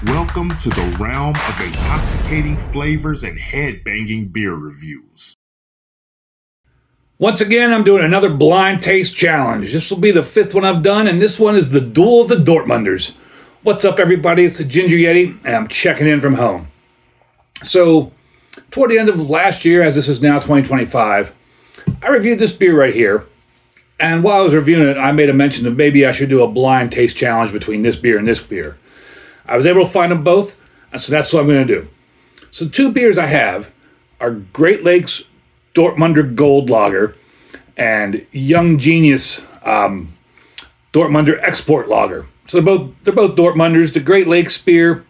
Welcome to the realm of intoxicating flavors and head-banging beer reviews. Once again, I'm doing another blind taste challenge. This will be the 5th one I've done, and this one is the Duel of the Dortmunders. What's up, everybody? It's the Ginger Yeti, and I'm checking in from home. So, toward the end of last year, as this is now 2025, I reviewed this beer right here. And while I was reviewing it, I made a mention of maybe I should do a blind taste challenge between this beer and this beer. I was able to find them both, and so that's what I'm going to do. So the two beers I have are Great Lakes Dortmunder Gold Lager and Young Genius Dortmunder Export Lager. So they're both Dortmunders. The Great Lakes beer,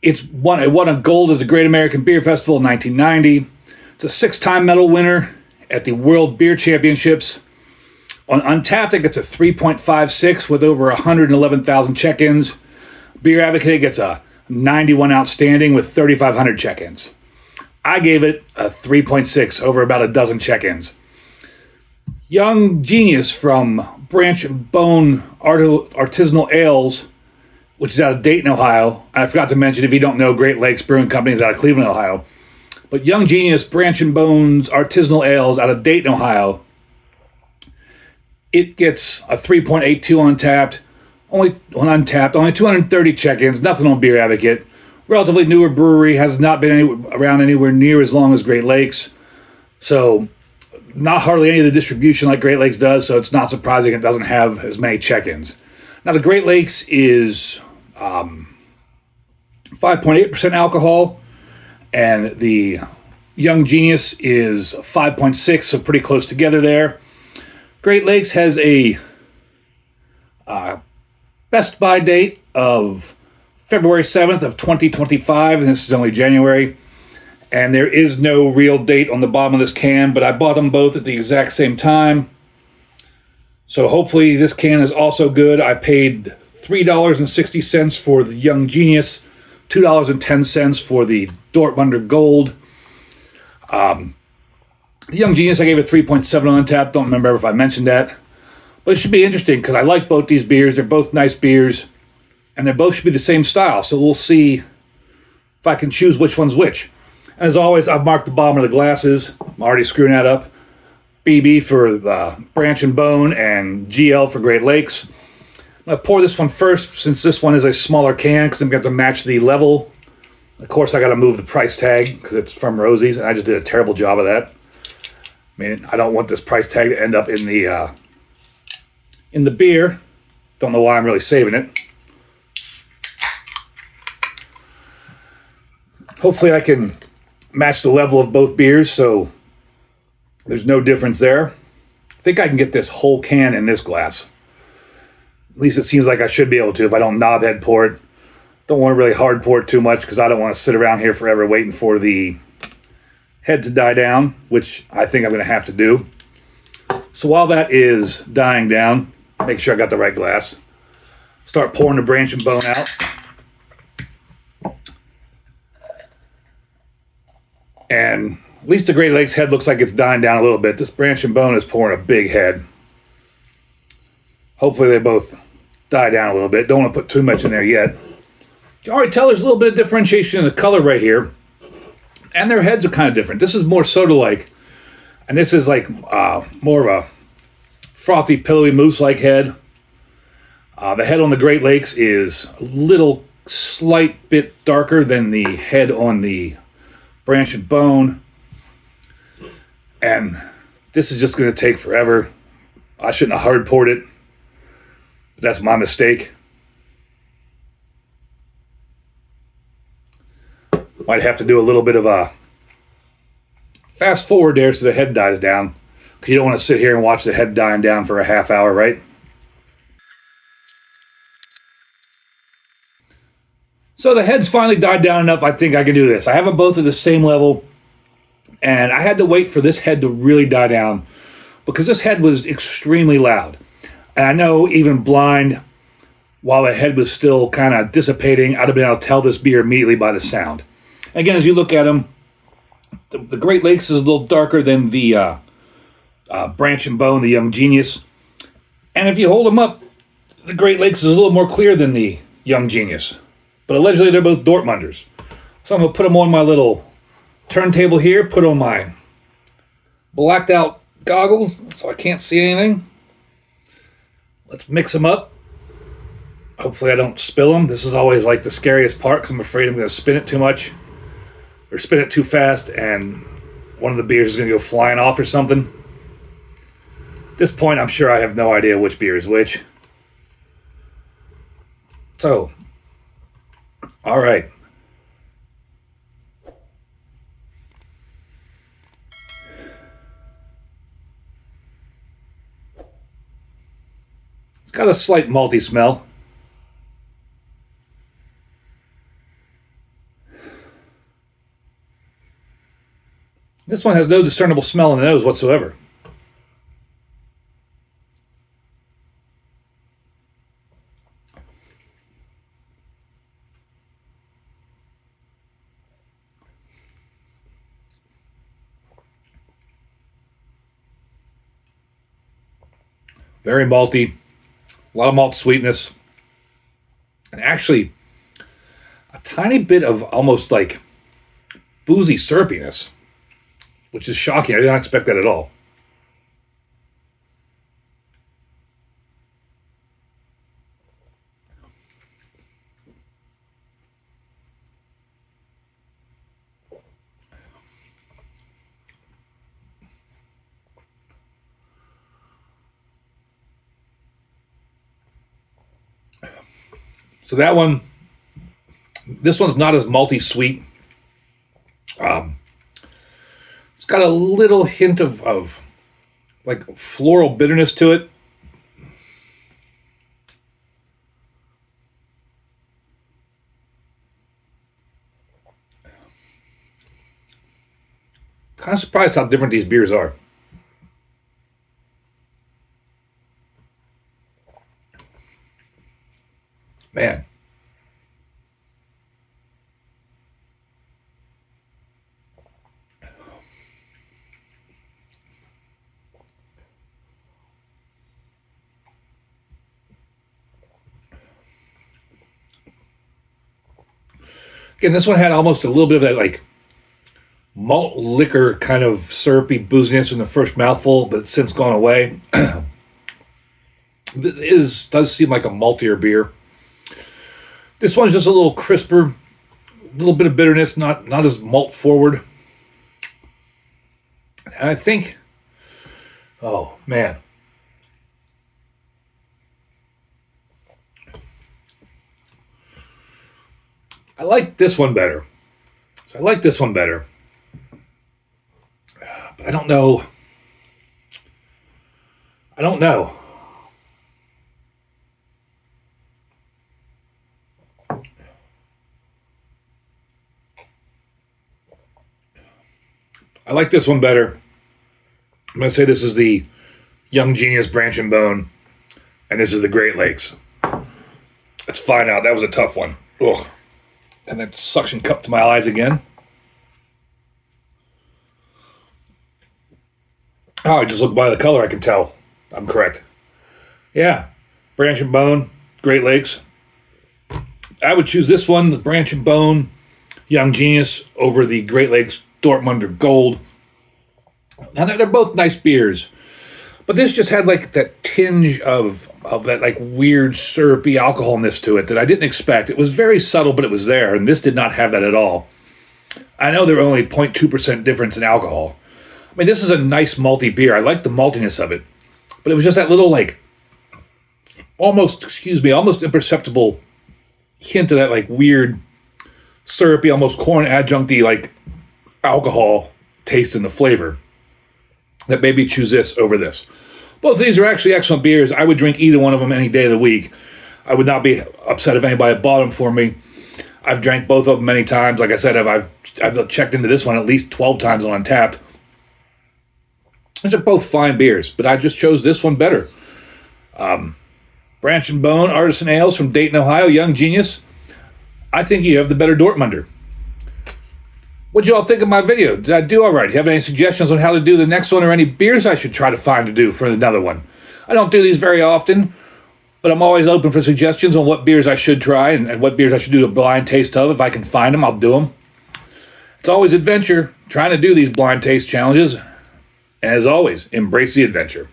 it won a gold at the Great American Beer Festival in 1990. It's a 6-time medal winner at the World Beer Championships. On Untapped, it gets a 3.56 with over 111,000 check-ins. Beer Advocate gets a 91 outstanding with 3,500 check-ins. I gave it a 3.6 over about a dozen check-ins. Young Genius from Branch and Bone Artisanal Ales, which is out of Dayton, Ohio. I forgot to mention, if you don't know, Great Lakes Brewing Company is out of Cleveland, Ohio. But Young Genius Branch and Bones Artisanal Ales out of Dayton, Ohio. It gets a 3.82 on Untapped, only 230 check-ins, nothing on Beer Advocate. Relatively newer brewery, has not been around anywhere near as long as Great Lakes. So, not hardly any of the distribution like Great Lakes does, so it's not surprising it doesn't have as many check-ins. Now, the Great Lakes is 5.8% alcohol, and the Young Genius is 5.6, so pretty close together there. Great Lakes has a best buy date of February 7th of 2025, and this is only January. And there is no real date on the bottom of this can, but I bought them both at the exact same time. So hopefully this can is also good. I paid $3.60 for the Young Genius, $2.10 for the Dortmunder Gold. The Young Genius, I gave it 3.7 on Untapped. Don't remember if I mentioned that. But it should be interesting because I like both these beers. They're both nice beers. And they both should be the same style. So we'll see if I can choose which one's which. And as always, I've marked the bottom of the glasses. I'm already screwing that up. BB for the Branch and Bone and GL for Great Lakes. I'm going to pour this one first since this one is a smaller can because I'm going to have to match the level. Of course, I got to move the price tag because it's from Rosie's, and I just did a terrible job of that. I mean, I don't want this price tag to end up in the beer. Don't know why I'm really saving it. Hopefully I can match the level of both beers so there's no difference there. I think I can get this whole can in this glass. At least it seems like I should be able to if I don't knobhead pour it. Don't want to really hard pour it too much because I don't want to sit around here forever waiting for the head to die down, which I think I'm going to have to do. So while that is dying down, make sure I got the right glass. Start pouring the Branch and Bone out. And at least the Great Lakes head looks like it's dying down a little bit. This Branch and Bone is pouring a big head. Hopefully they both die down a little bit. Don't want to put too much in there yet. You can already tell there's a little bit of differentiation in the color right here. And their heads are kind of different. This is more soda-like. And this is like more of a frothy, pillowy mousse-like head. The head on the Great Lakes is a slight bit darker than the head on the Branch and Bone. And this is just going to take forever. I shouldn't have hard poured it. But that's my mistake. Might have to do a little bit of a fast forward there so the head dies down. Because you don't want to sit here and watch the head dying down for a half hour, right? So the head's finally died down enough. I think I can do this. I have them both at the same level. And I had to wait for this head to really die down because this head was extremely loud. And I know even blind, while the head was still kind of dissipating, I'd have been able to tell this beer immediately by the sound. Again, as you look at them, the Great Lakes is a little darker than the Branch and Bone, the Young Genius. And if you hold them up, the Great Lakes is a little more clear than the Young Genius. But allegedly they're both Dortmunders. So I'm going to put them on my little turntable here, put on my blacked out goggles so I can't see anything. Let's mix them up. Hopefully I don't spill them. This is always like the scariest part because I'm afraid I'm going to spin it too much or spin it too fast and one of the beers is going to go flying off or something. At this point, I'm sure I have no idea which beer is which. So, all right. It's got a slight malty smell. This one has no discernible smell in the nose whatsoever. Very malty, a lot of malt sweetness, and actually a tiny bit of almost like boozy syrupiness, which is shocking. I did not expect that at all. So that one, this one's not as malty sweet. It's got a little hint of like floral bitterness to it. Kind of surprised how different these beers are. Man. Again, this one had almost a little bit of that like malt liquor kind of syrupy booziness in the first mouthful, but it's since gone away. Does seem like a maltier beer. This one's just a little crisper, a little bit of bitterness, not as malt forward. And I think, oh man. I like this one better. So I like this one better. But I don't know. I don't know. I like this one better. I'm going to say this is the Young Genius Branch and Bone, and this is the Great Lakes. Let's find out. That was a tough one. Ugh. And that suction cup to my eyes again. Oh, I just looked by the color. I can tell I'm correct. Yeah. Branch and Bone, Great Lakes. I would choose this one, the Branch and Bone Young Genius, over the Great Lakes Dortmunder Gold. Now, they're both nice beers. But this just had like that tinge of that like weird syrupy alcoholness to it that I didn't expect. It was very subtle, but it was there, and this did not have that at all. I know there were only 0.2% difference in alcohol. I mean, this is a nice malty beer. I like the maltiness of it, but it was just that little like almost imperceptible hint of that like weird syrupy, almost corn adjuncty like alcohol taste in the flavor that made me choose this over this. Both of these are actually excellent beers. I would drink either one of them any day of the week. I would not be upset if anybody bought them for me. I've drank both of them many times. Like I said, I've checked into this one at least 12 times on Untapped. These are both fine beers, but I just chose this one better. Branch and Bone Artisan Ales from Dayton, Ohio, Young Genius. I think you have the better Dortmunder. What'd you all think of my video? Did I do all right? Do you have any suggestions on how to do the next one or any beers I should try to find to do for another one? I don't do these very often. But I'm always open for suggestions on what beers I should try and what beers I should do a blind taste of. If I can find them, I'll do them. It's always adventure trying to do these blind taste challenges. As always, embrace the adventure.